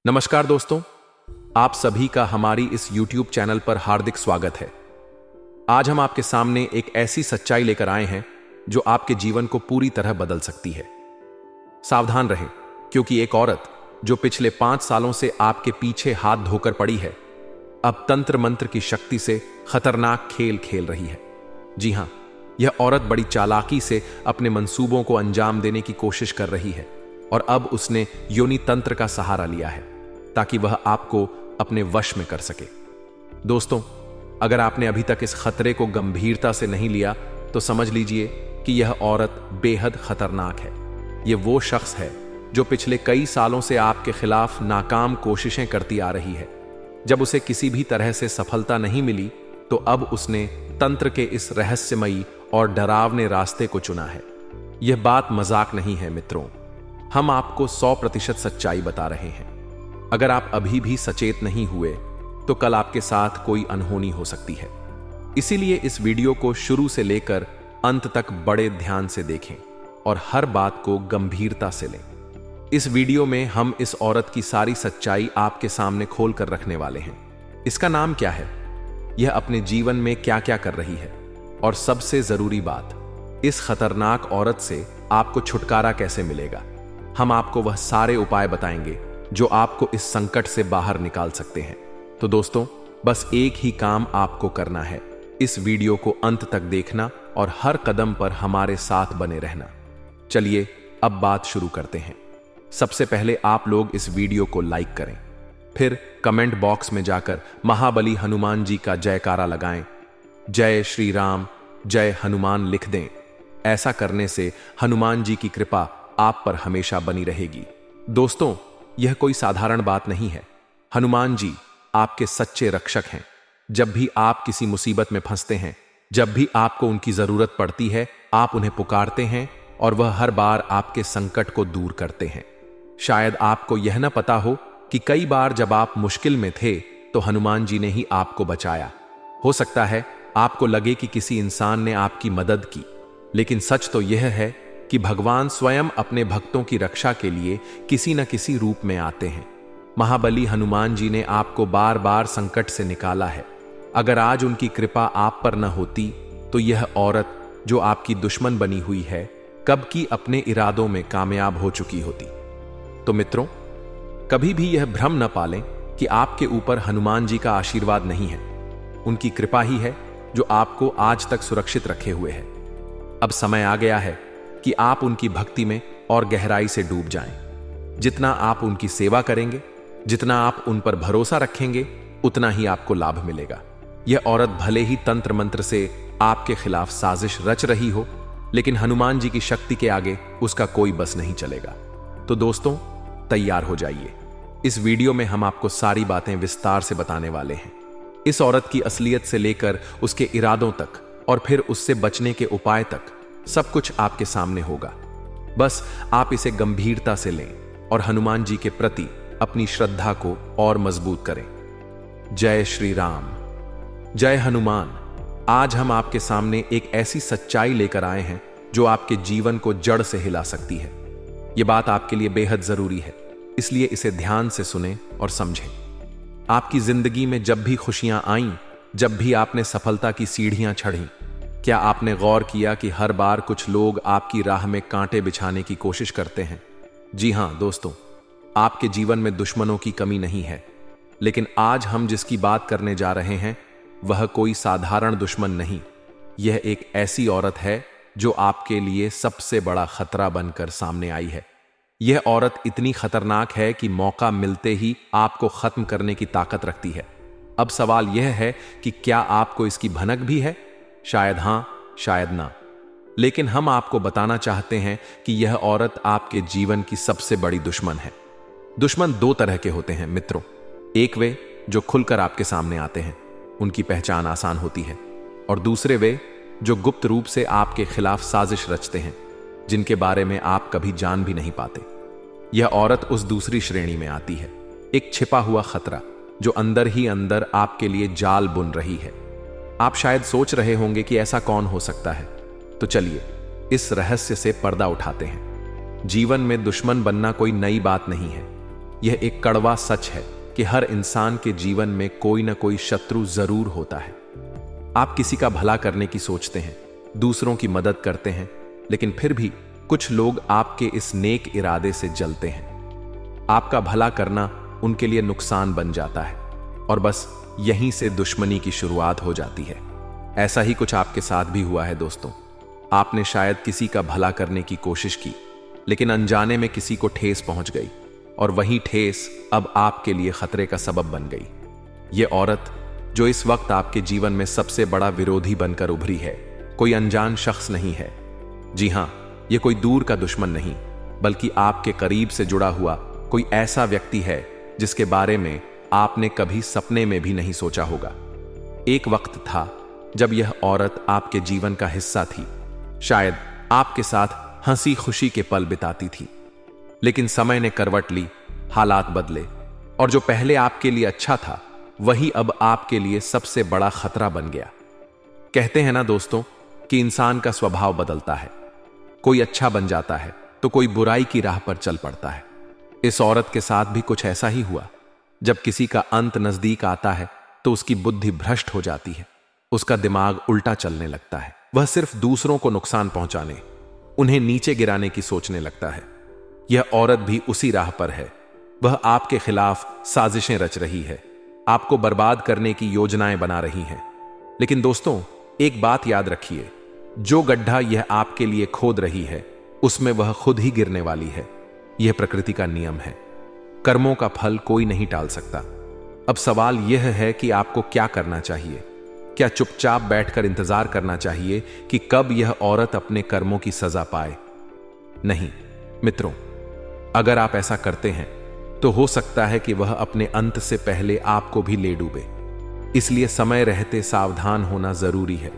नमस्कार दोस्तों, आप सभी का हमारी इस YouTube चैनल पर हार्दिक स्वागत है। आज हम आपके सामने एक ऐसी सच्चाई लेकर आए हैं जो आपके जीवन को पूरी तरह बदल सकती है। सावधान रहें, क्योंकि एक औरत जो पिछले 5 सालों से आपके पीछे हाथ धोकर पड़ी है, अब तंत्र मंत्र की शक्ति से खतरनाक खेल खेल रही है। जी हां, यह औरत बड़ी चालाकी से अपने मंसूबों को अंजाम देने की कोशिश कर रही है और अब उसने योनि तंत्र का सहारा लिया है ताकि वह आपको अपने वश में कर सके। दोस्तों, अगर आपने अभी तक इस खतरे को गंभीरता से नहीं लिया तो समझ लीजिए कि यह औरत बेहद खतरनाक है। यह वो शख्स है जो पिछले कई सालों से आपके खिलाफ नाकाम कोशिशें करती आ रही है। जब उसे किसी भी तरह से सफलता नहीं मिली तो अब उसने तंत्र के इस रहस्यमयी और डरावने रास्ते को चुना है। यह बात मजाक नहीं है मित्रों, हम आपको 100% सच्चाई बता रहे हैं। अगर आप अभी भी सचेत नहीं हुए तो कल आपके साथ कोई अनहोनी हो सकती है। इसीलिए इस वीडियो को शुरू से लेकर अंत तक बड़े ध्यान से देखें और हर बात को गंभीरता से लें। इस वीडियो में हम इस औरत की सारी सच्चाई आपके सामने खोल कर रखने वाले हैं। इसका नाम क्या है, यह अपने जीवन में क्या क्या कर रही है, और सबसे जरूरी बात, इस खतरनाक औरत से आपको छुटकारा कैसे मिलेगा। हम आपको वह सारे उपाय बताएंगे जो आपको इस संकट से बाहर निकाल सकते हैं। तो दोस्तों, बस एक ही काम आपको करना है, इस वीडियो को अंत तक देखना और हर कदम पर हमारे साथ बने रहना। चलिए अब बात शुरू करते हैं। सबसे पहले आप लोग इस वीडियो को लाइक करें, फिर कमेंट बॉक्स में जाकर महाबली हनुमान जी का जयकारा लगाएं। जय श्री राम, जय हनुमान लिख दें। ऐसा करने से हनुमान जी की कृपा आप पर हमेशा बनी रहेगी। दोस्तों, यह कोई साधारण बात नहीं है। हनुमान जी आपके सच्चे रक्षक हैं। जब भी आप किसी मुसीबत में फंसते हैं, जब भी आपको उनकी जरूरत पड़ती है, आप उन्हें पुकारते हैं और वह हर बार आपके संकट को दूर करते हैं। शायद आपको यह न पता हो कि कई बार जब आप मुश्किल में थे तो हनुमान जी ने ही आपको बचाया। हो सकता है आपको लगे कि किसी इंसान ने आपकी मदद की, लेकिन सच तो यह है कि भगवान स्वयं अपने भक्तों की रक्षा के लिए किसी न किसी रूप में आते हैं। महाबली हनुमान जी ने आपको बार बार संकट से निकाला है। अगर आज उनकी कृपा आप पर न होती तो यह औरत जो आपकी दुश्मन बनी हुई है, कब की अपने इरादों में कामयाब हो चुकी होती। तो मित्रों, कभी भी यह भ्रम न पालें कि आपके ऊपर हनुमान जी का आशीर्वाद नहीं है। उनकी कृपा ही है जो आपको आज तक सुरक्षित रखे हुए है। अब समय आ गया है कि आप उनकी भक्ति में और गहराई से डूब जाएं। जितना आप उनकी सेवा करेंगे, जितना आप उन पर भरोसा रखेंगे, उतना ही आपको लाभ मिलेगा। यह औरत भले ही तंत्र मंत्र से आपके खिलाफ साजिश रच रही हो, लेकिन हनुमान जी की शक्ति के आगे उसका कोई बस नहीं चलेगा। तो दोस्तों, तैयार हो जाइए। इस वीडियो में हम आपको सारी बातें विस्तार से बताने वाले हैं। इस औरत की असलियत से लेकर उसके इरादों तक और फिर उससे बचने के उपाय तक सब कुछ आपके सामने होगा। बस आप इसे गंभीरता से लें और हनुमान जी के प्रति अपनी श्रद्धा को और मजबूत करें। जय श्री राम, जय हनुमान। आज हम आपके सामने एक ऐसी सच्चाई लेकर आए हैं जो आपके जीवन को जड़ से हिला सकती है। यह बात आपके लिए बेहद जरूरी है, इसलिए इसे ध्यान से सुनें और समझें। आपकी जिंदगी में जब भी खुशियां आईं, जब भी आपने सफलता की सीढ़ियां चढ़ीं, क्या आपने गौर किया कि हर बार कुछ लोग आपकी राह में कांटे बिछाने की कोशिश करते हैं। जी हां दोस्तों, आपके जीवन में दुश्मनों की कमी नहीं है, लेकिन आज हम जिसकी बात करने जा रहे हैं वह कोई साधारण दुश्मन नहीं। यह एक ऐसी औरत है जो आपके लिए सबसे बड़ा खतरा बनकर सामने आई है। यह औरत इतनी खतरनाक है कि मौका मिलते ही आपको खत्म करने की ताकत रखती है। अब सवाल यह है कि क्या आपको इसकी भनक भी है? शायद हां, शायद ना, लेकिन हम आपको बताना चाहते हैं कि यह औरत आपके जीवन की सबसे बड़ी दुश्मन है। दुश्मन 2 तरह के होते हैं मित्रों। एक वे जो खुलकर आपके सामने आते हैं, उनकी पहचान आसान होती है, और दूसरे वे जो गुप्त रूप से आपके खिलाफ साजिश रचते हैं, जिनके बारे में आप कभी जान भी नहीं पाते। यह औरत उस दूसरी श्रेणी में आती है, एक छिपा हुआ खतरा जो अंदर ही अंदर आपके लिए जाल बुन रही है। आप शायद सोच रहे होंगे कि ऐसा कौन हो सकता है, तो चलिए इस रहस्य से पर्दा उठाते हैं। जीवन में दुश्मन बनना कोई नई बात नहीं है। यह एक कड़वा सच है कि हर इंसान के जीवन में कोई ना कोई शत्रु जरूर होता है। आप किसी का भला करने की सोचते हैं, दूसरों की मदद करते हैं, लेकिन फिर भी कुछ लोग आपके इस नेक इरादे से जलते हैं। आपका भला करना उनके लिए नुकसान बन जाता है और बस यहीं से दुश्मनी की शुरुआत हो जाती है। ऐसा ही कुछ आपके साथ भी हुआ है दोस्तों। आपने शायद किसी का भला करने की कोशिश की, लेकिन अनजाने में किसी को ठेस पहुंच गई और वही ठेस अब आपके लिए खतरे का सबब बन गई। यह औरत जो इस वक्त आपके जीवन में सबसे बड़ा विरोधी बनकर उभरी है, कोई अनजान शख्स नहीं है। जी हां, यह कोई दूर का दुश्मन नहीं, बल्कि आपके करीब से जुड़ा हुआ कोई ऐसा व्यक्ति है जिसके बारे में आपने कभी सपने में भी नहीं सोचा होगा। एक वक्त था जब यह औरत आपके जीवन का हिस्सा थी, शायद आपके साथ हंसी खुशी के पल बिताती थी। लेकिन समय ने करवट ली, हालात बदले और जो पहले आपके लिए अच्छा था वही अब आपके लिए सबसे बड़ा खतरा बन गया। कहते हैं ना दोस्तों कि इंसान का स्वभाव बदलता है, कोई अच्छा बन जाता है तो कोई बुराई की राह पर चल पड़ता है। इस औरत के साथ भी कुछ ऐसा ही हुआ। जब किसी का अंत नजदीक आता है तो उसकी बुद्धि भ्रष्ट हो जाती है, उसका दिमाग उल्टा चलने लगता है। वह सिर्फ दूसरों को नुकसान पहुंचाने, उन्हें नीचे गिराने की सोचने लगता है। यह औरत भी उसी राह पर है। वह आपके खिलाफ साजिशें रच रही है, आपको बर्बाद करने की योजनाएं बना रही है। लेकिन दोस्तों, एक बात याद रखिए, जो गड्ढा यह आपके लिए खोद रही है उसमें वह खुद ही गिरने वाली है। यह प्रकृति का नियम है। कर्मों का फल कोई नहीं टाल सकता। अब सवाल यह है कि आपको क्या करना चाहिए। क्या चुपचाप बैठकर इंतजार करना चाहिए कि कब यह औरत अपने कर्मों की सजा पाए? नहीं मित्रों, अगर आप ऐसा करते हैं तो हो सकता है कि वह अपने अंत से पहले आपको भी ले डूबे। इसलिए समय रहते सावधान होना जरूरी है।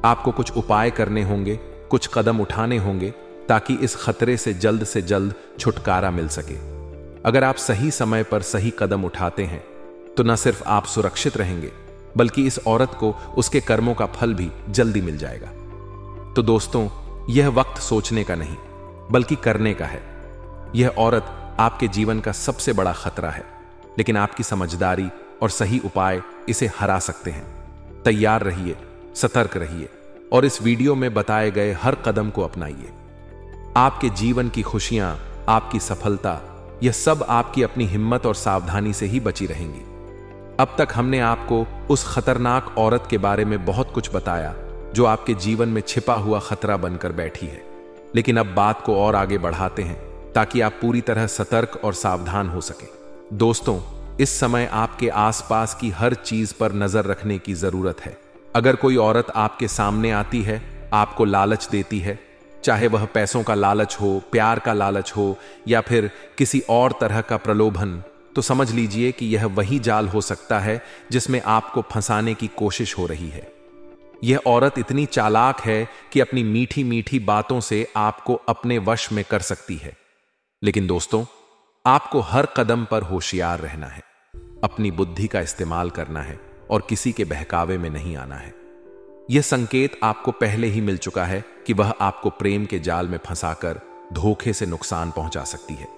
आपको कुछ उपाय करने होंगे, कुछ कदम उठाने होंगे ताकि इस खतरे से जल्द छुटकारा मिल सके। अगर आप सही समय पर सही कदम उठाते हैं तो न सिर्फ आप सुरक्षित रहेंगे, बल्कि इस औरत को उसके कर्मों का फल भी जल्दी मिल जाएगा। तो दोस्तों, यह वक्त सोचने का नहीं बल्कि करने का है। यह औरत आपके जीवन का सबसे बड़ा खतरा है, लेकिन आपकी समझदारी और सही उपाय इसे हरा सकते हैं। तैयार रहिए, सतर्क रहिए और इस वीडियो में बताए गए हर कदम को अपनाइए। आपके जीवन की खुशियां, आपकी सफलता, यह सब आपकी अपनी हिम्मत और सावधानी से ही बची रहेंगी। अब तक हमने आपको उस खतरनाक औरत के बारे में बहुत कुछ बताया जो आपके जीवन में छिपा हुआ खतरा बनकर बैठी है। लेकिन अब बात को और आगे बढ़ाते हैं ताकि आप पूरी तरह सतर्क और सावधान हो सके। दोस्तों, इस समय आपके आसपास की हर चीज पर नजर रखने की जरूरत है। अगर कोई औरत आपके सामने आती है, आपको लालच देती है, चाहे वह पैसों का लालच हो, प्यार का लालच हो या फिर किसी और तरह का प्रलोभन, तो समझ लीजिए कि यह वही जाल हो सकता है जिसमें आपको फंसाने की कोशिश हो रही है। यह औरत इतनी चालाक है कि अपनी मीठी मीठी बातों से आपको अपने वश में कर सकती है। लेकिन दोस्तों, आपको हर कदम पर होशियार रहना है, अपनी बुद्धि का इस्तेमाल करना है और किसी के बहकावे में नहीं आना है। यह संकेत आपको पहले ही मिल चुका है कि वह आपको प्रेम के जाल में फंसाकर धोखे से नुकसान पहुंचा सकती है।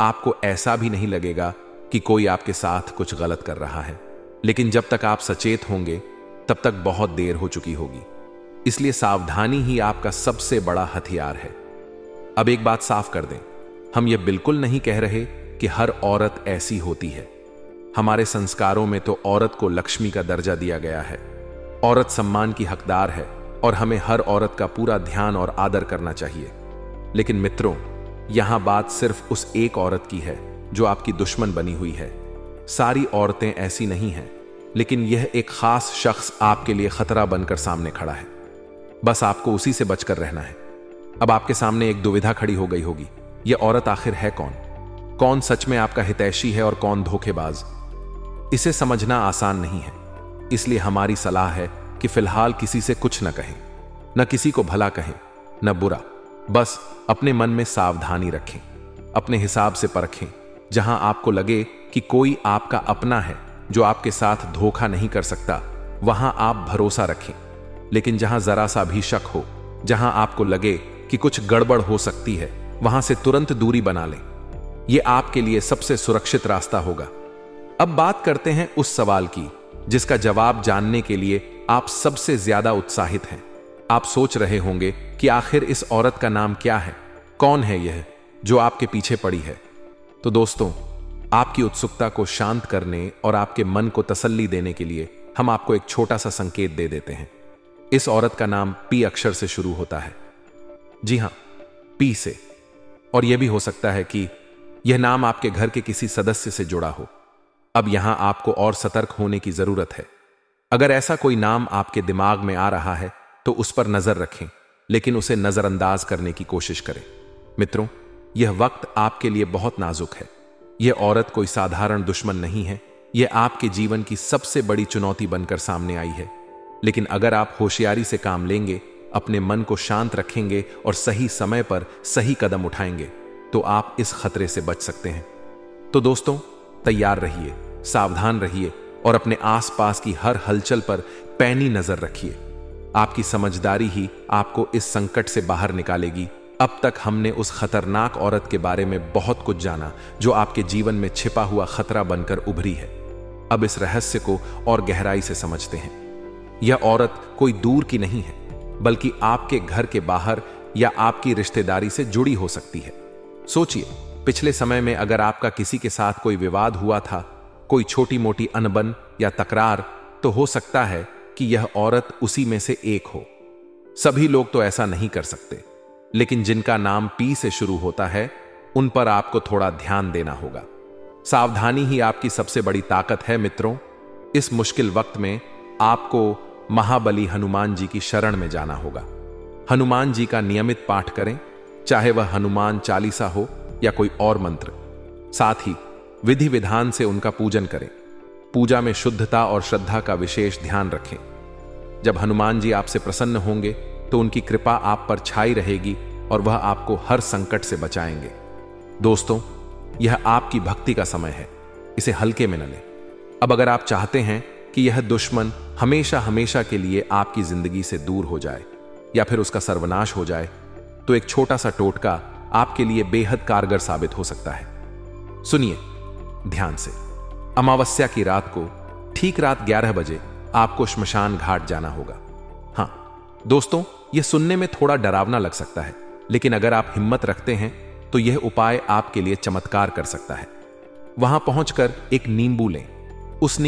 आपको ऐसा भी नहीं लगेगा कि कोई आपके साथ कुछ गलत कर रहा है, लेकिन जब तक आप सचेत होंगे तब तक बहुत देर हो चुकी होगी। इसलिए सावधानी ही आपका सबसे बड़ा हथियार है। अब एक बात साफ कर दें, हम ये बिल्कुल नहीं कह रहे कि हर औरत ऐसी होती है। हमारे संस्कारों में तो औरत को लक्ष्मी का दर्जा दिया गया है। औरत सम्मान की हकदार है और हमें हर औरत का पूरा ध्यान और आदर करना चाहिए। लेकिन मित्रों, यहां बात सिर्फ उस एक औरत की है जो आपकी दुश्मन बनी हुई है। सारी औरतें ऐसी नहीं हैं, लेकिन यह एक खास शख्स आपके लिए खतरा बनकर सामने खड़ा है। बस आपको उसी से बचकर रहना है। अब आपके सामने एक दुविधा खड़ी हो गई होगी, यह औरत आखिर है कौन? कौन सच में आपका हितैषी है और कौन धोखेबाज? इसे समझना आसान नहीं है। इसलिए हमारी सलाह है कि फिलहाल किसी से कुछ न कहें, न किसी को भला कहें न बुरा। बस अपने मन में सावधानी रखें, अपने हिसाब से परखें। जहां आपको लगे कि कोई आपका अपना है जो आपके साथ धोखा नहीं कर सकता, वहां आप भरोसा रखें। लेकिन जहां जरा सा भी शक हो, जहां आपको लगे कि कुछ गड़बड़ हो सकती है, वहां से तुरंत दूरी बना लें। यह आपके लिए सबसे सुरक्षित रास्ता होगा। अब बात करते हैं उस सवाल की जिसका जवाब जानने के लिए आप सबसे ज्यादा उत्साहित हैं। आप सोच रहे होंगे कि आखिर इस औरत का नाम क्या है, कौन है यह जो आपके पीछे पड़ी है। तो दोस्तों, आपकी उत्सुकता को शांत करने और आपके मन को तसल्ली देने के लिए हम आपको एक छोटा सा संकेत दे देते हैं। इस औरत का नाम पी अक्षर से शुरू होता है। जी हां, पी से। और यह भी हो सकता है कि यह नाम आपके घर के किसी सदस्य से जुड़ा हो। अब यहां आपको और सतर्क होने की जरूरत है। अगर ऐसा कोई नाम आपके दिमाग में आ रहा है तो उस पर नजर रखें, लेकिन उसे नजरअंदाज करने की कोशिश करें। मित्रों, यह वक्त आपके लिए बहुत नाजुक है। यह औरत कोई साधारण दुश्मन नहीं है। यह आपके जीवन की सबसे बड़ी चुनौती बनकर सामने आई है। लेकिन अगर आप होशियारी से काम लेंगे, अपने मन को शांत रखेंगे और सही समय पर सही कदम उठाएंगे, तो आप इस खतरे से बच सकते हैं। तो दोस्तों, तैयार रहिए, सावधान रहिए और अपने आसपास की हर हलचल पर पैनी नजर रखिए। आपकी समझदारी ही आपको इस संकट से बाहर निकालेगी। अब तक हमने उस खतरनाक औरत के बारे में बहुत कुछ जाना जो आपके जीवन में छिपा हुआ खतरा बनकर उभरी है। अब इस रहस्य को और गहराई से समझते हैं। यह औरत कोई दूर की नहीं है, बल्कि आपके घर के बाहर या आपकी रिश्तेदारी से जुड़ी हो सकती है। सोचिए, पिछले समय में अगर आपका किसी के साथ कोई विवाद हुआ था, कोई छोटी मोटी अनबन या तकरार, तो हो सकता है कि यह औरत उसी में से एक हो। सभी लोग तो ऐसा नहीं कर सकते, लेकिन जिनका नाम पी से शुरू होता है, उन पर आपको थोड़ा ध्यान देना होगा। सावधानी ही आपकी सबसे बड़ी ताकत है मित्रों। इस मुश्किल वक्त में आपको महाबली हनुमान जी की शरण में जाना होगा। हनुमान जी का नियमित पाठ करें, चाहे वह हनुमान चालीसा हो या कोई और मंत्र। साथ ही विधि विधान से उनका पूजन करें। पूजा में शुद्धता और श्रद्धा का विशेष ध्यान रखें। जब हनुमान जी आपसे प्रसन्न होंगे तो उनकी कृपा आप पर छाई रहेगी और वह आपको हर संकट से बचाएंगे। दोस्तों, यह आपकी भक्ति का समय है, इसे हल्के में न लें। अब अगर आप चाहते हैं कि यह दुश्मन हमेशा हमेशा के लिए आपकी जिंदगी से दूर हो जाए या फिर उसका सर्वनाश हो जाए, तो एक छोटा सा टोटका आपके लिए बेहद कारगर साबित हो सकता है। सुनिए ध्यान से। अमावस्या की रात को ठीक रात 11 बजे आपको श्मशान घाट जाना होगा। हां दोस्तों, यह सुनने में थोड़ा डरावना लग सकता है, लेकिन अगर आप हिम्मत रखते हैं तो यह उपाय आपके लिए चमत्कार कर सकता है। वहां पहुंचकर एक नींबू लें। उस